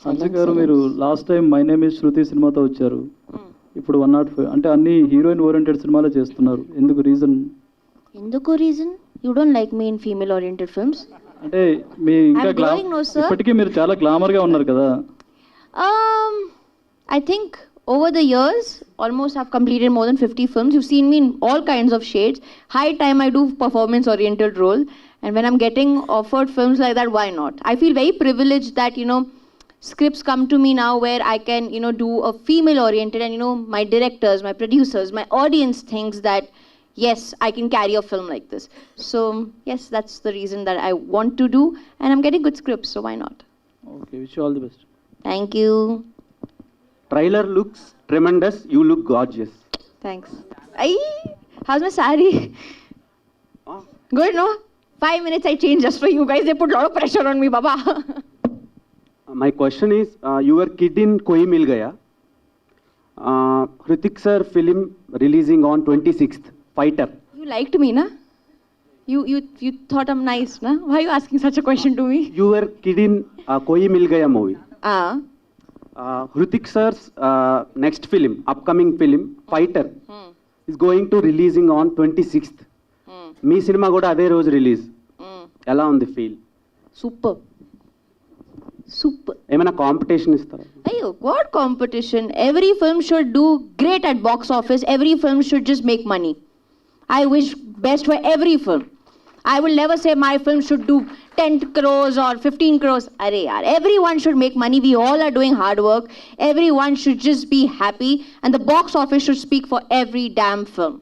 హన్సిక గారు, మీరు last time my name is Shruti సినిమాతో వచ్చారు. ఇప్పుడు 105 అంటే అన్ని హీరోయిన్ ఓరియంటెడ్ సినిమాలే చేస్తున్నారు. ఎందుకు reason? You don't like me in female oriented films? అంటే మీ ఇంకా ఇప్పటికీ మీరు చాలా గ్లామర్ గా ఉన్నారు కదా. I think over the years, almost I've completed more than 50 films. You've seen me in all kinds of shades. High time I do performance-oriented role. And when I'm getting offered films like that, why not? I feel very privileged that, scripts come to me now where I can, do a female-oriented and, my directors, my producers, my audience thinks that, yes, I can carry a film like this. So, yes, that's the reason that I want to do. And I'm getting good scripts, so why not? Okay, wish you all the best. Thank you. Trailer looks tremendous. You look gorgeous. Thanks. Ay, how's my saree? Good, no? 5 minutes I changed just for you guys. They put a lot of pressure on me, Baba. My question is, your kid in Koi Mil Gaya. Hrithik sir film releasing on 26th. Fighter. You liked me, na? You thought I'm nice, na? Why are you asking such a question to me? Your kid in Koi Mil Gaya movie. Hrithik sir's next film, upcoming film, Fighter, is going to releasing on 26th. Me cinema కూడా అదే రోజు release. ఎలా ఉంది feel? Super. ఏమైనా competition ఇస్తారా? Ayo, what competition? Every film should do great at box office. Every film should just make money. I wish best for every film. I will never say my film should do 10 crores or 15 crores. Arey yaar, everyone should make money. We all are doing hard work. Everyone should just be happy. And the box office should speak for every damn film.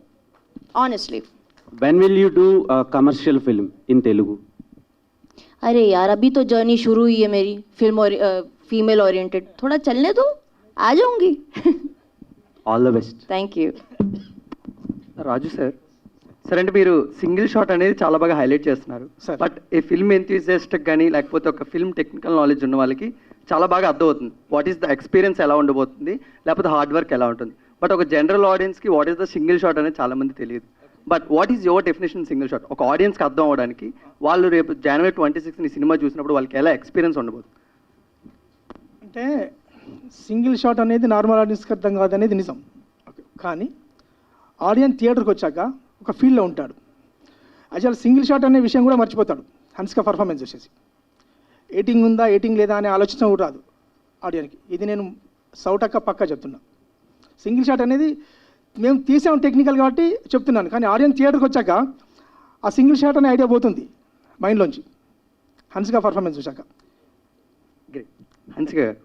Honestly. When will you do a commercial film in Telugu? अरे यार, अभी तो journey शुरू हुई है मेरी film और female oriented. थोड़ा चलने दो, आ जाऊंगी. All the best. Thank you. Raju sir, అంటే మీరు సింగిల్ షాట్ అనేది చాలా బాగా హైలైట్ చేస్తున్నారు. బట్ ఈ ఫిల్మ్ ఎంతూజియాస్ట్ కానీ లేకపోతే ఒక ఫిల్మ్ టెక్నికల్ నాలెడ్జ్ ఉన్న వాళ్ళకి చాలా బాగా అర్థమవుతుంది వాట్ ఈస్ ద ఎక్స్పీరియన్స్ ఎలా ఉండబోతుంది, లేకపోతే హార్డ్ వర్క్ ఎలా ఉంటుంది. బట్ ఒక జనరల్ ఆడియన్స్కి what is the single shot అనేది చాలా మంది తెలియదు. But what is your definition single shot? ఒక ఆడియన్స్కి అర్థం అవ్వడానికి వాళ్ళు రేపు January 26 ఈ సినిమా చూసినప్పుడు వాళ్ళకి ఎలా ఎక్స్పీరియన్స్ ఉండబోతుంది? అంటే సింగిల్ షాట్ అనేది నార్మల్ ఆడియన్స్కి అర్థం కాదనేది నిజం. కానీ ఆడియన్స్ థియేటర్కి వచ్చాక ఒక ఫీల్డ్లో ఉంటాడు. యాక్చువల్ సింగిల్ షాట్ అనే విషయం కూడా మర్చిపోతాడు. హన్సిక పర్ఫార్మెన్స్ చూసేసి ఎయిటింగ్ ఉందా ఎయిటింగ్ లేదా అనే ఆలోచన కూడా రాదు ఆడియన్కి. ఇది నేను సౌటక్క పక్కా చెప్తున్నా. సింగిల్ షాట్ అనేది మేము తీసాం టెక్నికల్ కాబట్టి చెప్తున్నాను, కానీ ఆడియన్స్ థియేటర్కి వచ్చాక ఆ సింగిల్ షాట్ అనే ఐడియా పోతుంది మైండ్లోంచి హన్సిక పర్ఫార్మెన్స్ చూశాక. గ్రేట్. హన్సిక గారు,